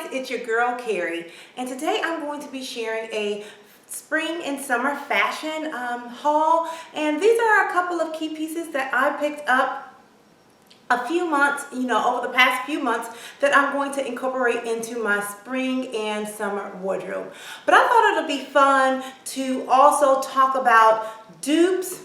guys, it's your girl Carrie, and today I'm going to be sharing a spring and summer fashion haul, and these are a couple of key pieces that I picked up a few months, over the past few months that I'm going to incorporate into my spring and summer wardrobe. But I thought it would be fun to also talk about dupes,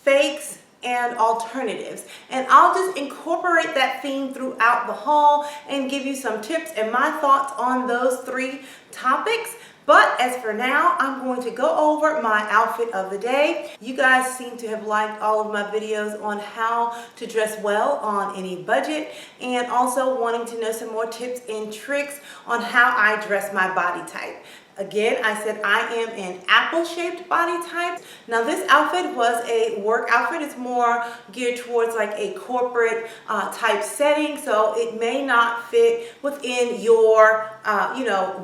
fakes, and alternatives, and I'll just incorporate that theme throughout the haul and give you some tips and my thoughts on those three topics. But as for now, I'm going to go over my outfit of the day. You guys seem to have liked all of my videos on how to dress well on any budget, and also wanting to know some more tips and tricks on how I dress my body type. Again, I said I am an apple-shaped body type. Now this outfit was a work outfit. It's more geared towards like a corporate type setting, so it may not fit within your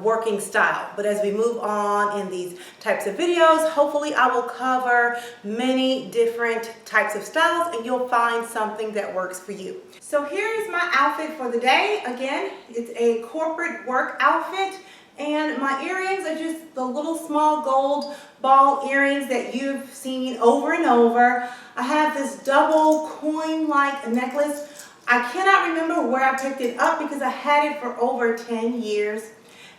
working style. But as we move on in these types of videos, hopefully I will cover many different types of styles and you'll find something that works for you. So here is my outfit for the day. Again, it's a corporate work outfit. And my earrings are just the little small gold ball earrings that you've seen over and over. I have this double coin-like necklace. I cannot remember where I picked it up because I had it for over 10 years.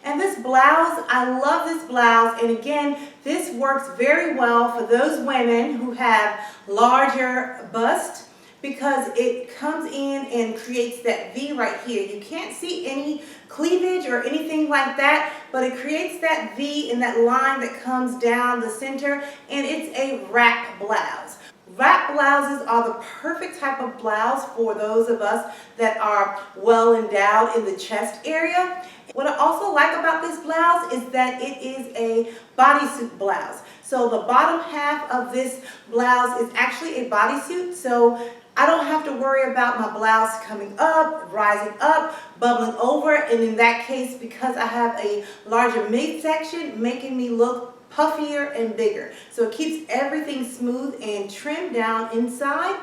And this blouse, I love this blouse. And again, this works very well for those women who have larger busts, because it comes in and creates that V right here. You can't see any cleavage or anything like that, but it creates that V in that line that comes down the center, and it's a wrap blouse. Wrap blouses are the perfect type of blouse for those of us that are well endowed in the chest area. What I also like about this blouse is that it is a bodysuit blouse. So the bottom half of this blouse is actually a bodysuit, so I don't have to worry about my blouse coming up, rising up, bubbling over, and in that case, because I have a larger midsection, making me look puffier and bigger. So it keeps everything smooth and trimmed down inside.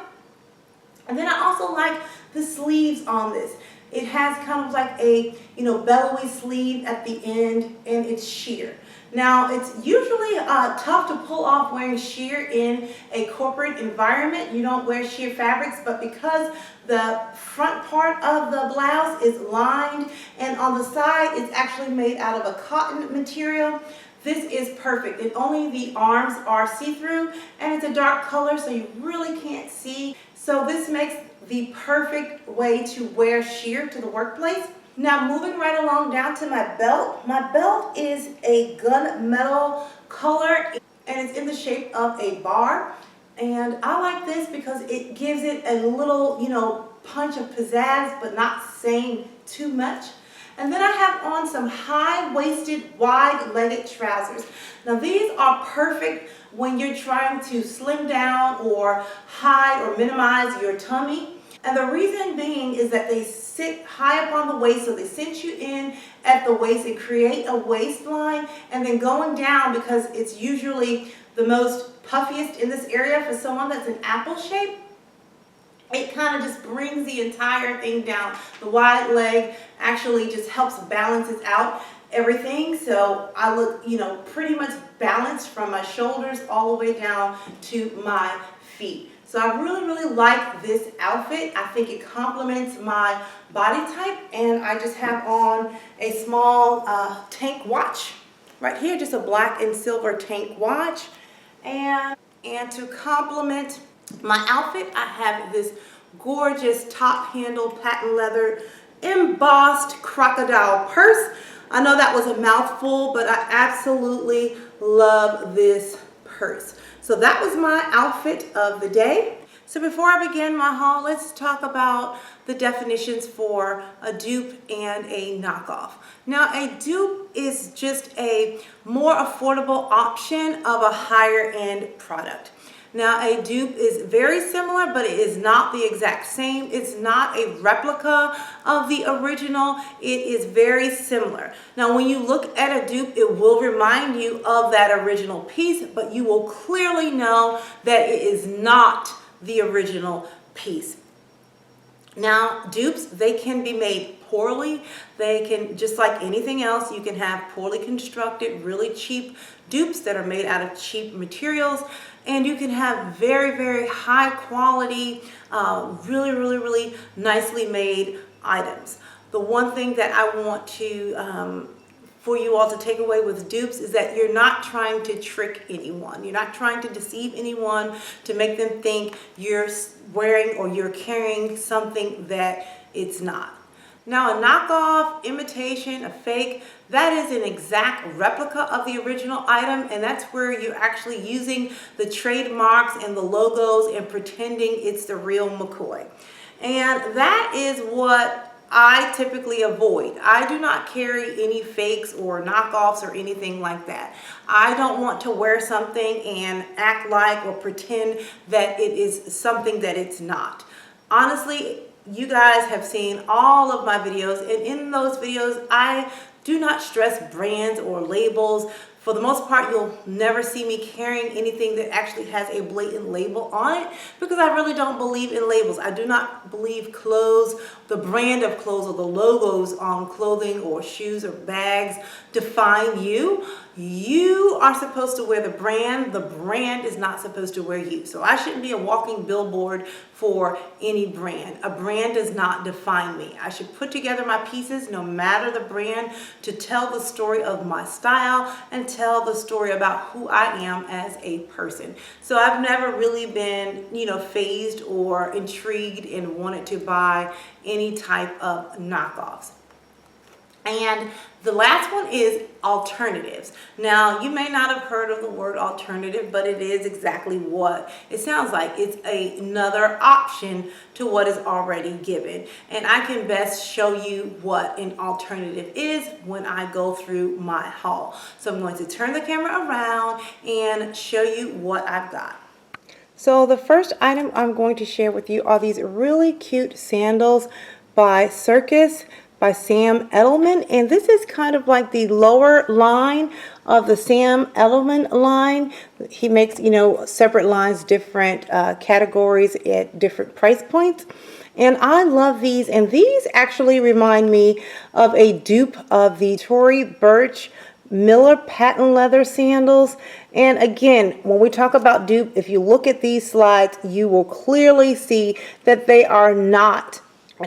And then I also like the sleeves on this. It has kind of like a, bellowy sleeve at the end, and it's sheer. Now, it's usually tough to pull off wearing sheer in a corporate environment. You don't wear sheer fabrics, but because the front part of the blouse is lined and on the side it's actually made out of a cotton material, this is perfect. And only the arms are see-through, and it's a dark color, so you really can't see. So this makes the perfect way to wear sheer to the workplace. Now moving right along down to my belt. My belt is a gunmetal color, and it's in the shape of a bar. And I like this because it gives it a little, punch of pizzazz, but not saying too much. And then I have on some high-waisted, wide-legged trousers. Now these are perfect when you're trying to slim down or hide or minimize your tummy. And the reason being is that they sit high up on the waist, so they cinch you in at the waist and create a waistline, and then going down, because it's usually the most puffiest in this area for someone that's an apple shape, it kind of just brings the entire thing down. The wide leg actually just helps balances out everything, so I look, pretty much balanced from my shoulders all the way down to my feet. So I really, really like this outfit. I think it complements my body type, and I just have on a small tank watch right here, just a black and silver tank watch. And to complement my outfit, I have this gorgeous top handle patent leather embossed crocodile purse. I know that was a mouthful, but I absolutely love this purse. So that was my outfit of the day. So before I begin my haul, let's talk about the definitions for a dupe and a knockoff. Now, a dupe is just a more affordable option of a higher end product. Now, a dupe is very similar, but it is not the exact same. It's not a replica of the original. It is very similar. Now, when you look at a dupe, it will remind you of that original piece, but you will clearly know that it is not the original piece. Now, dupes, they can be made poorly. They can, just like anything else, you can have poorly constructed, really cheap dupes that are made out of cheap materials. And you can have very, very high quality, really nicely made items. The one thing that I want to for you all to take away with dupes is that you're not trying to trick anyone. You're not trying to deceive anyone to make them think you're wearing or you're carrying something that it's not. Now, a knockoff, imitation, a fake, that is an exact replica of the original item, and that's where you're actually using the trademarks and the logos and pretending it's the real McCoy. And that is what I typically avoid. I do not carry any fakes or knockoffs or anything like that. I don't want to wear something and act like or pretend that it is something that it's not. Honestly, you guys have seen all of my videos, and in those videos, I do not stress brands or labels. For the most part, you'll never see me carrying anything that actually has a blatant label on it because I really don't believe in labels. I do not believe clothes, the brand of clothes or the logos on clothing or shoes or bags define you. You are supposed to wear the brand is not supposed to wear you. So I shouldn't be a walking billboard for any brand. A brand does not define me. I should put together my pieces, no matter the brand, to tell the story of my style and tell the story about who I am as a person. So I've never really been, fazed or intrigued and wanted to buy any type of knockoffs. And the last one is alternatives. Now, you may not have heard of the word alternative, but it is exactly what it sounds like. It's another option to what is already given. And I can best show you what an alternative is when I go through my haul. So I'm going to turn the camera around and show you what I've got. So the first item I'm going to share with you are these really cute sandals by Circus by Sam Edelman, and this is kind of like the lower line of the Sam Edelman line. He makes, separate lines, different categories at different price points. And I love these, and these actually remind me of a dupe of the Tory Burch Miller patent leather sandals. And again, when we talk about dupe, if you look at these slides, you will clearly see that they are not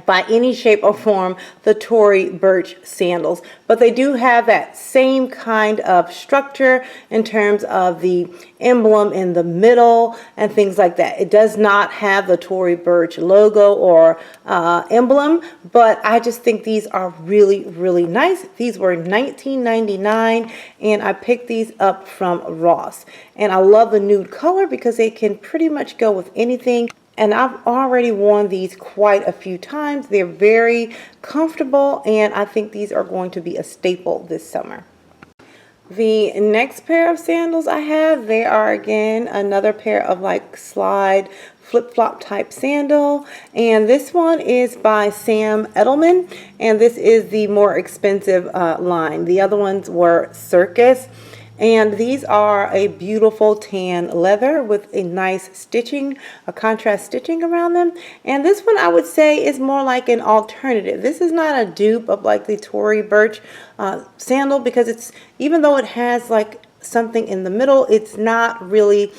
by any shape or form the Tory Burch sandals, but they do have that same kind of structure in terms of the emblem in the middle and things like that. It does not have the Tory Burch logo or emblem, but I just think these are really nice. These were $19.99, and I picked these up from Ross, and I love the nude color because they can pretty much go with anything. And I've already worn these quite a few times. They're very comfortable, and I think these are going to be a staple this summer. The next pair of sandals I have, they are again another pair of like slide flip-flop type sandal, and this one is by Sam Edelman, and this is the more expensive line. The other ones were Circus. And these are a beautiful tan leather with a nice stitching, a contrast stitching around them. And this one I would say is more like an alternative. This is not a dupe of like the Tory Burch sandal, because it's, even though it has like something in the middle, it's not really,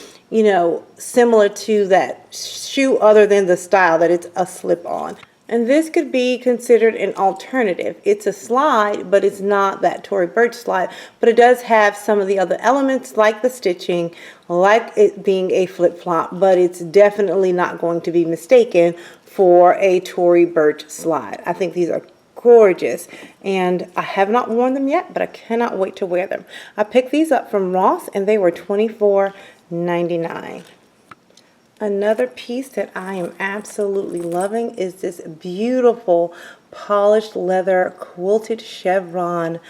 similar to that shoe other than the style that it's a slip-on. And this could be considered an alternative. It's a slide, but it's not that Tory Burch slide, but it does have some of the other elements like the stitching, like it being a flip-flop, but it's definitely not going to be mistaken for a Tory Burch slide. I think these are gorgeous, and I have not worn them yet, but I cannot wait to wear them. I picked these up from Ross, and they were $24.99. Another piece that I am absolutely loving is this beautiful polished leather quilted chevron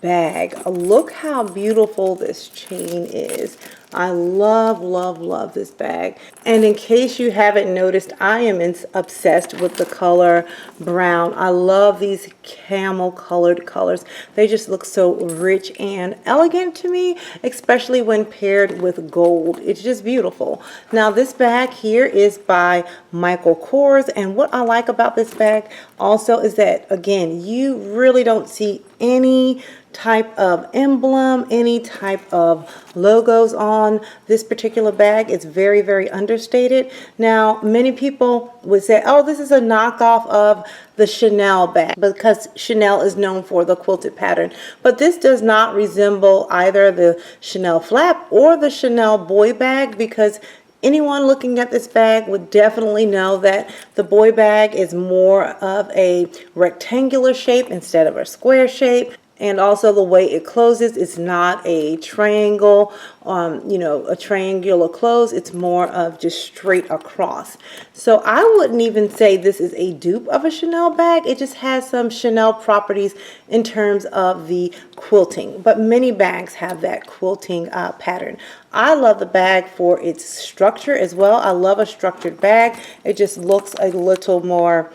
bag. Look how beautiful this chain is. I love, love, love this bag. And in case you haven't noticed, I am obsessed with the color brown. I love these camel colored colors. They just look so rich and elegant to me, especially when paired with gold. It's just beautiful. Now this bag here is by Michael Kors, and what I like about this bag also is that, again, you really don't see any type of emblem, any type of logos on this particular bag. It's very, very understated. Now, many people would say, oh, this is a knockoff of the Chanel bag because Chanel is known for the quilted pattern. But this does not resemble either the Chanel flap or the Chanel boy bag, because anyone looking at this bag would definitely know that the boy bag is more of a rectangular shape instead of a square shape. And also the way it closes is not a triangle, a triangular close. It's more of just straight across. So I wouldn't even say this is a dupe of a Chanel bag. It just has some Chanel properties in terms of the quilting. But many bags have that quilting pattern. I love the bag for its structure as well. I love a structured bag. It just looks a little more,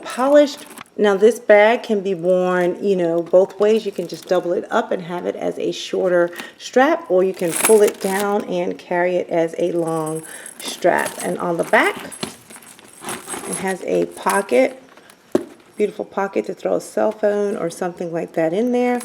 polished. Now this bag can be worn, both ways. You can just double it up and have it as a shorter strap, or you can pull it down and carry it as a long strap. And on the back, it has a pocket, beautiful pocket to throw a cell phone or something like that in there.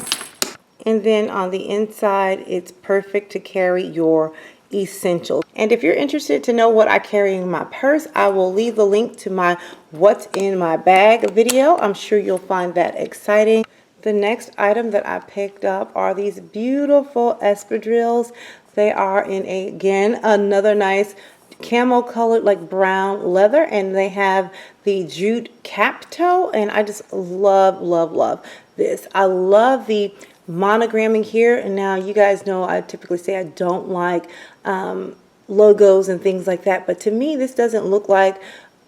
And then on the inside, it's perfect to carry your essentials. And if you're interested to know what I carry in my purse, I will leave the link to my what's in my bag video. I'm sure you'll find that exciting. The next item that I picked up are these beautiful espadrilles. They are in again, another nice camel colored, like brown leather, and they have the jute cap toe, and I just love, love, love this. I love the monogramming here. And now you guys know I typically say I don't like logos and things like that, but to me this doesn't look like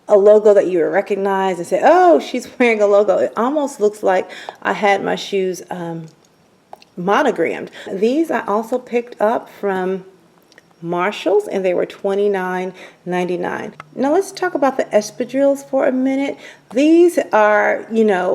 a logo that you would recognize and say, oh, she's wearing a logo. It almost looks like I had my shoes monogrammed. These I also picked up from Marshalls, and they were $29.99. Now let's talk about the espadrilles for a minute. These are,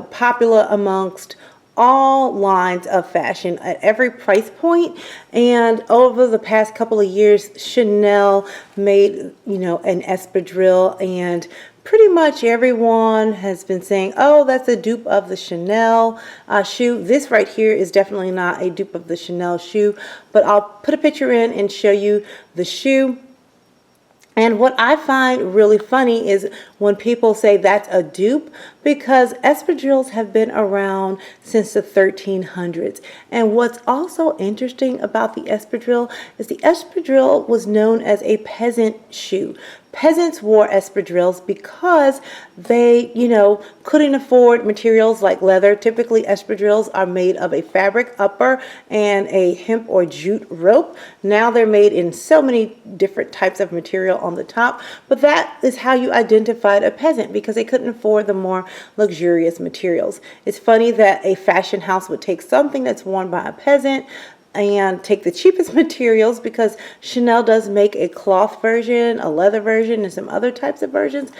popular amongst all lines of fashion at every price point. And over the past couple of years, Chanel made, an espadrille, and pretty much everyone has been saying, oh, that's a dupe of the Chanel shoe. This right here is definitely not a dupe of the Chanel shoe, but I'll put a picture in and show you the shoe. And what I find really funny is when people say that's a dupe, because espadrilles have been around since the 1300s. And what's also interesting about the espadrille is the espadrille was known as a peasant shoe. Peasants wore espadrilles because they, couldn't afford materials like leather. Typically, espadrilles are made of a fabric upper and a hemp or jute rope. Now they're made in so many different types of material on the top, but that is how you identified a peasant, because they couldn't afford the more luxurious materials. It's funny that a fashion house would take something that's worn by a peasant and take the cheapest materials, because Chanel does make a cloth version, a leather version, and some other types of versions,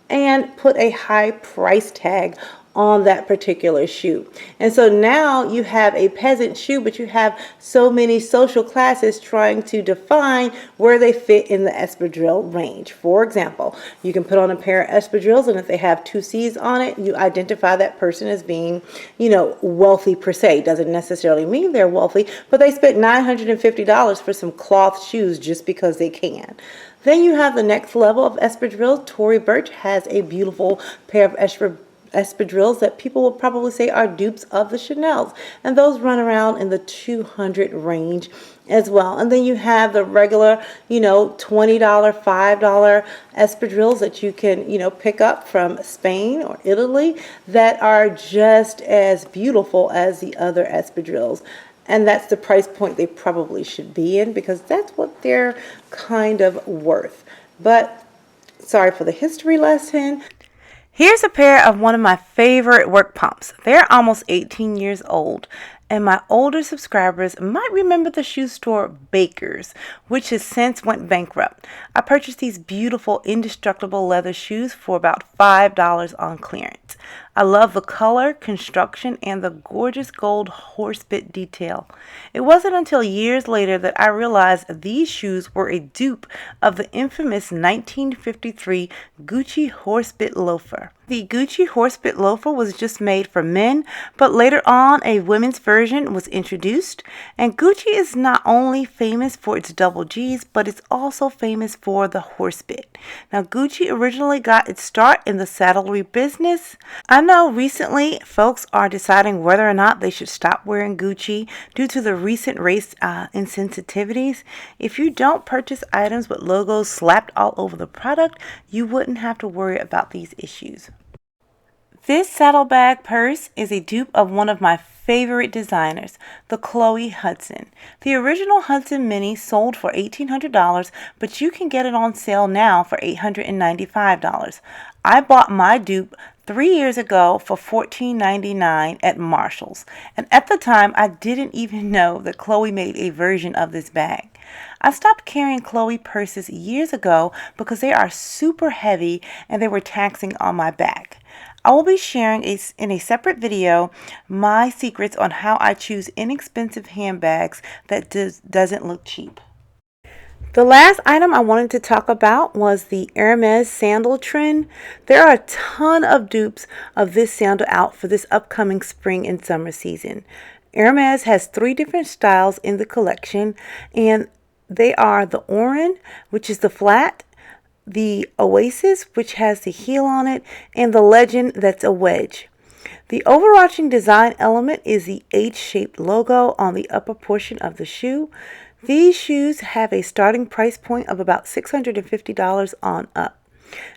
and put a high price tag on that particular shoe. And so now you have a peasant shoe, but you have so many social classes trying to define where they fit in the espadrille range. For example, you can put on a pair of espadrilles, and if they have two C's on it, you identify that person as being, wealthy per se. Doesn't necessarily mean they're wealthy, but they spent $950 for some cloth shoes just because they can. Then you have the next level of espadrilles. Tory Burch has a beautiful pair of espadrilles that people will probably say are dupes of the Chanels, and those run around in the $200 range as well. And then you have the regular, $20, $5 espadrilles that you can, pick up from Spain or Italy that are just as beautiful as the other espadrilles. And that's the price point they probably should be in, because that's what they're kind of worth. But sorry for the history lesson. Here's a pair of one of my favorite work pumps. They're almost 18 years old, And my older subscribers might remember the shoe store Baker's, which has since went bankrupt. I purchased these beautiful indestructible leather shoes for about $5 on clearance. I love the color, construction, and the gorgeous gold horsebit detail. It wasn't until years later that I realized these shoes were a dupe of the infamous 1953 Gucci horsebit loafer. The Gucci horsebit loafer was just made for men, but later on a women's version was introduced, and Gucci is not only famous for its double G's, but it's also famous for the horsebit. Now, Gucci originally got its start in the saddlery business. I know recently folks are deciding whether or not they should stop wearing Gucci due to the recent race insensitivities. If you don't purchase items with logos slapped all over the product, you wouldn't have to worry about these issues. This saddlebag purse is a dupe of one of my favorite designers, the Chloe Hudson. The original Hudson Mini sold for $1,800, but you can get it on sale now for $895. I bought my dupe 3 years ago for $14.99 at Marshall's, and at the time I didn't even know that Chloe made a version of this bag. I stopped carrying Chloe purses years ago because they are super heavy and they were taxing on my back. I will be sharing in a separate video my secrets on how I choose inexpensive handbags that doesn't look cheap. The last item I wanted to talk about was the Hermes sandal trend. There are a ton of dupes of this sandal out for this upcoming spring and summer season. Hermes has 3 different styles in the collection, and they are the Oran, which is the flat, the Oasis, which has the heel on it, and the Legend, that's a wedge. The overarching design element is the H-shaped logo on the upper portion of the shoe. These shoes have a starting price point of about $650 on up.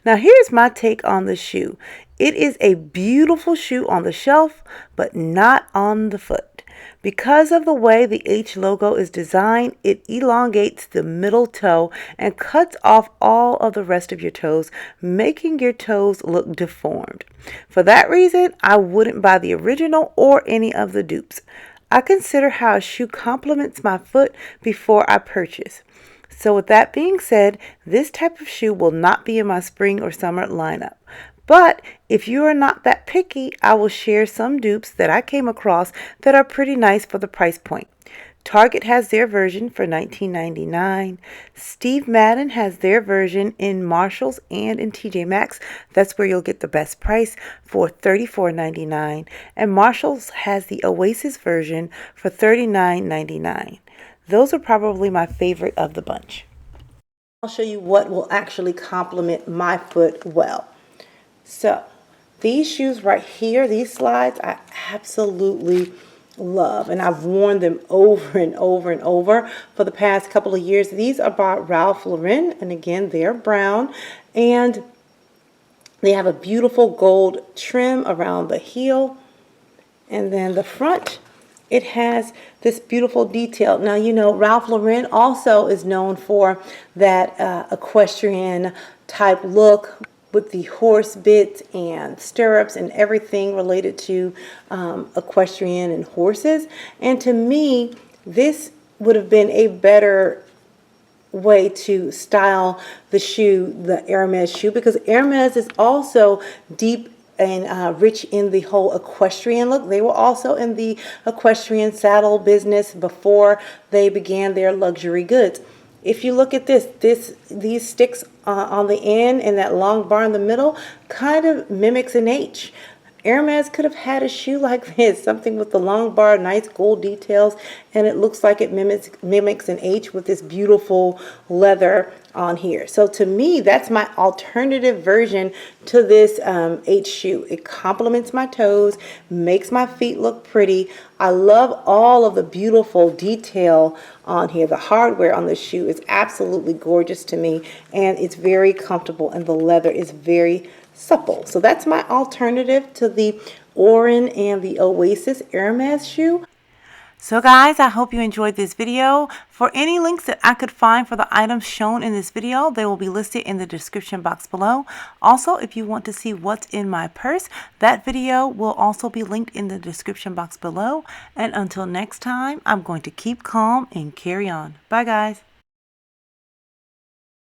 Now here's my take on the shoe. It is a beautiful shoe on the shelf, but not on the foot. Because of the way the H logo is designed, it elongates the middle toe and cuts off all of the rest of your toes, making your toes look deformed. For that reason, I wouldn't buy the original or any of the dupes. I consider how a shoe complements my foot before I purchase. So with that being said, this type of shoe will not be in my spring or summer lineup. But if you are not that picky, I will share some dupes that I came across that are pretty nice for the price point. Target has their version for $19.99. Steve Madden has their version in Marshalls and in TJ Maxx. That's where you'll get the best price for $34.99. And Marshalls has the Oasis version for $39.99. Those are probably my favorite of the bunch. I'll show you what will actually complement my foot well. So these shoes right here, these slides, I absolutely love, and I've worn them over and over and over for the past couple of years. These are by Ralph Lauren, and again, they're brown, and they have a beautiful gold trim around the heel, and then the front, it has this beautiful detail. Now, you know, Ralph Lauren also is known for that equestrian type look with the horse bit and stirrups and everything related to equestrian and horses. And to me, this would have been a better way to style the shoe, the Hermes shoe, because Hermes is also deep and rich in the whole equestrian look. They were also in the equestrian saddle business before they began their luxury goods. If you look at these sticks on the end and that long bar in the middle kind of mimics an H. Hermes could have had a shoe like this, something with the long bar, nice gold details, and it looks like it mimics an H with this beautiful leather on here. So to me, that's my alternative version to this H shoe. It complements my toes, makes my feet look pretty. I love all of the beautiful detail on here. The hardware on this shoe is absolutely gorgeous to me, and it's very comfortable, and the leather is very supple. So that's my alternative to the Oran and the Oasis Hermes shoe. So guys, I hope you enjoyed this video. For any links that I could find for the items shown in this video, they will be listed in the description box below. Also, if you want to see what's in my purse, that video will also be linked in the description box below. And until next time, I'm going to keep calm and carry on. Bye guys.